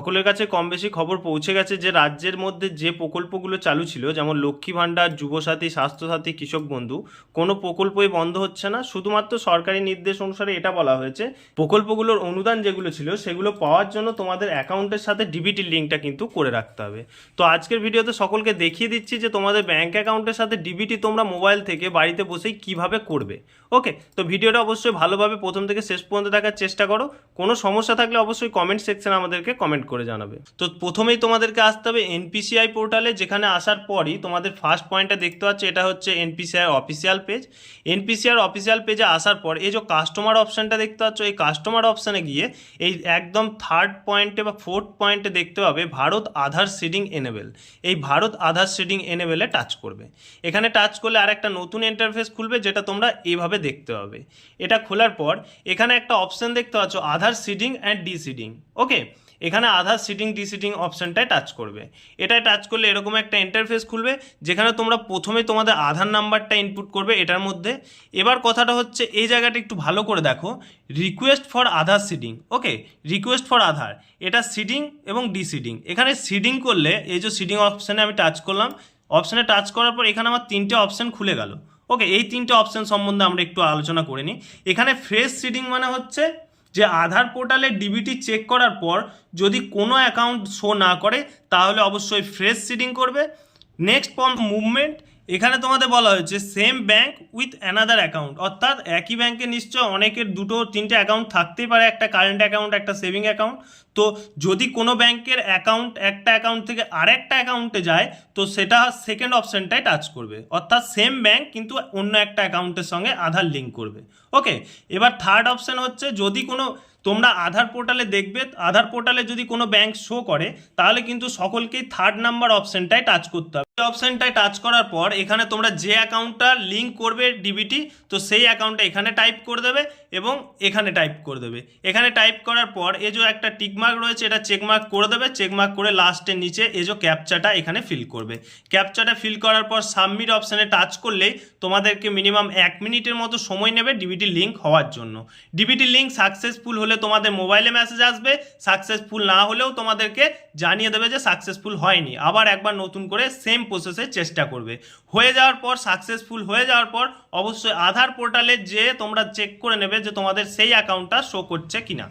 সকলের কাছে কম বেশি খবর পৌঁছে গেছে যে রাজ্যের মধ্যে যে প্রকল্পগুলো চালু ছিল, যেমন লক্ষ্মী ভাণ্ডার, যুবসাথী, স্বাস্থ্যসাথী, কৃষক বন্ধু, কোনো প্রকল্পই বন্ধ হচ্ছে না। শুধুমাত্র সরকারি নির্দেশ অনুসারে এটা বলা হয়েছে প্রকল্পগুলোর অনুদান যেগুলো ছিল সেগুলো পাওয়ার জন্য তোমাদের অ্যাকাউন্টের সাথে ডিবিটি লিঙ্কটা কিন্তু করে রাখতে হবে। তো আজকের ভিডিওতে সকলকে দেখিয়ে দিচ্ছি যে তোমাদের ব্যাঙ্ক অ্যাকাউন্টের সাথে ডিবিটি তোমরা মোবাইল থেকে বাড়িতে বসেই কিভাবে করবে। ওকে, তো ভিডিওটা অবশ্যই ভালোভাবে প্রথম থেকে শেষ পর্যন্ত দেখার চেষ্টা করো। কোনো সমস্যা থাকলে অবশ্যই কমেন্ট সেকশনে আমাদেরকে কমেন্ট করে জানাবে। তো প্রথমেই তোমাদেরকে আসতে হবে এনপিসিআই পোর্টালে, যেখানে আসার পরই তোমাদের ফার্স্ট পয়েন্টটা দেখতে পাচ্ছ, এটা হচ্ছে NPCI official page. NPCI official পেজে আসার পর এই যে কাস্টমার অপশানটা দেখতে পাচ্ছ, এই কাস্টমার অপশানে গিয়ে এই একদম থার্ড পয়েন্টে বা ফোর্থ পয়েন্টে দেখতে পাবে ভারত আধার সিডিং এনেবেল। এই ভারত আধার সিডিং এনেবেলে টাচ করবে। এখানে টাচ করলে আর একটা নতুন ইন্টারফেস খুলবে, যেটা তোমরা এইভাবে দেখতে পাবে। এটা খোলার পর এখানে একটা অপশান দেখতে পাচ্ছ আধার সিডিং অ্যান্ড ডিসিডিং। ওকে, এখানে আধার সিডিং ডিসিডিং অপশানটায় টাচ করবে। এটায় টাচ করলে এরকম একটা ইন্টারফেস খুলবে, যেখানে তোমরা প্রথমে তোমাদের আধার নাম্বারটা ইনপুট করবে এটার মধ্যে। এবার কথাটা হচ্ছে এই জায়গাটা একটু ভালো করে দেখো, request for Aadhaar seeding. Okay, request for Aadhaar, এটা সিডিং এবং ডিসিডিং। এখানে সিডিং করলে এই যে সিডিং অপশানে আমি টাচ করলাম, অপশানে টাচ করার পর এখানে আমার তিনটে অপশান খুলে গেল। ওকে, এই তিনটে অপশান সম্বন্ধে আমরা একটু আলোচনা করে নিই। এখানে ফ্রেশ সিডিং মানে হচ্ছে যে আধার পোর্টালে ডিবিটি চেক করার পর যদি কোনো অ্যাকাউন্ট শো না করে তাহলে অবশ্যই ফ্রেশ সিডিং করবে। নেক্সট পয়েন্ট মুভমেন্ট, এখানে তোমাদের বলা হয়েছে same bank with another account, অর্থাৎ একই ব্যাঙ্কে নিশ্চয় অনেকের দুটো তিনটে অ্যাকাউন্ট থাকতেই পারে, একটা কারেন্ট অ্যাকাউন্ট, একটা সেভিং অ্যাকাউন্ট। তো যদি কোনো ব্যাংকের অ্যাকাউন্ট একটা অ্যাকাউন্ট থেকে আরেকটা অ্যাকাউন্টে যায় তো সেটা সেকেন্ড অপশানটায় টাচ করবে, অর্থাৎ সেম ব্যাংক কিন্তু অন্য একটা অ্যাকাউন্টের সঙ্গে আধার লিঙ্ক করবে। ওকে, এবার থার্ড অপশান হচ্ছে যদি কোনো তোমরা আধার পোর্টালে দেখবে, আধার পোর্টালে যদি কোনো ব্যাংক শো করে তাহলে কিন্তু সকলকেই থার্ড নাম্বার অপশানটায় টাচ করতে হবে। এই অপশানটায় টাচ করার পর এখানে তোমরা যে অ্যাকাউন্টটা লিঙ্ক করবে ডিবিটি, তো সেই অ্যাকাউন্টটা এখানে টাইপ করে দেবে এবং এখানে টাইপ করে দেবে। এখানে টাইপ করার পর এই যে একটা টিকমার্ক রয়েছে এটা চেকমার্ক করে দেবে। চেকমার্ক করে লাস্টের নিচে এই যে ক্যাপচাটা এখানে ফিল করবে। ক্যাপচাটা ফিল করার পর সাবমিট অপশানে টাচ করলেই তোমাদেরকে মিনিমাম 1 মিনিটের মতো সময় নেবে ডিবিটি লিঙ্ক হওয়ার জন্য। ডিবিটি লিঙ্ক সাকসেসফুল হলে তোমাদের মোবাইলে মেসেজ আসবে, সাকসেসফুল না হলেও তোমাদেরকে জানিয়ে দেবে যে সাকসেসফুল হয়নি, আবার একবার নতুন করে সেম প্রসেসে চেষ্টা করবে। হয়ে যাওয়ার পর সাকসেসফুল হয়ে যাওয়ার পর অবশ্যই আধার পোর্টালে যে তোমরা চেক করে নেবে যে তোমাদের সেই অ্যাকাউন্টটা শো করছে কিনা।